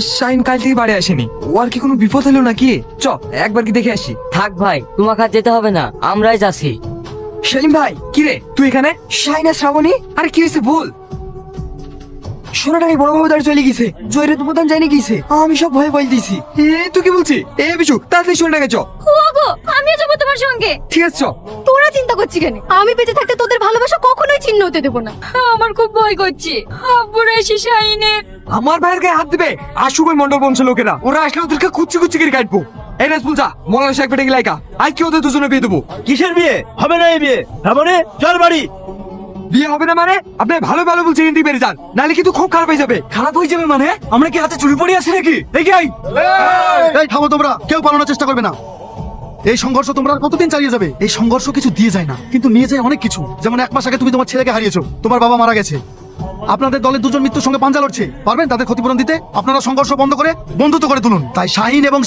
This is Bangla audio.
শাইন কাল থেকে বাড়ি আসেনি, ও আর কি কোনো বিপদ হলো নাকি? চ একবার কি দেখে আসি। থাক ভাই, তোমাকে আর যেতে হবে না, আমরাই যাচ্ছি। সেলিম ভাই, কি রে তুই এখানে? শাইন আর শ্রাবণী, আরে কি হয়েছে বল। সোনাটাকে বড় বাবু দাঁড়িয়ে চলে গেছে, জয়ের প্রধান যায়নি গেছে, আমি সব ভয়ে বল দিছি। তুই কি বলছিস? বিশু তাড়াতাড়ি সোনাটাকে চ। ওগো, আমিও যাবো তোমার সঙ্গে। ঠিক আছে চ। তোরা চিন্তা করছিস কেন? আমি বেঁচে থাকতে তোদের ভালোবাসা কখনোই ছিন্ন হতে দেবো না। আমার খুব ভয় করছে, আব্বুরা এসে শাহিনের। আমার ভাইয়ের গায়ে হাত দিবে? আসুক ওই মন্ডল বংশের লোকেরা, ওরা আসলে ওদেরকে কুচি কুচি করে কাটবো। এই রাজপুল যা, মনে শেখ পেটে গেলাইকা আই কি ওদের দুজনে বিয়ে দেবো। কিসের বিয়ে হবে না? এই বিয়ে হবে না, চল বাড়ি। বিয়ে হবে না মানে? আপনি ভালো ভালো বলছেন, কিন্তু বেরিয়ে যান, নাহলে কিন্তু খুব খারাপ হয়ে যাবে। খারাপ হয়ে যাবে মানে? আমরা কি হাতে চুরি পড়ে আছি নাকি? এই থামো তোমরা, কেউ পালানোর চেষ্টা করবে না। এই সংঘর্ষ তোমরা আর কতদিন চালিয়ে যাবে? এই সংঘর্ষ কিছু দিয়ে যায় না, কিন্তু নিয়ে যায় অনেক কিছু। যেমন 1 মাস আগে তুমি তোমার ছেলেকে হারিয়েছো, তোমার বাবা মারা গেছে, আপনাদের দলের দুজন মৃত্যুর সঙ্গে পাঞ্জা লড়ছে। পারবেন তাদের ক্ষতিপূরণ দিতে? আপনারা সংঘর্ষ বন্ধ করে বন্ধুত্ব করে তুলুন। তাই শাহিন এবং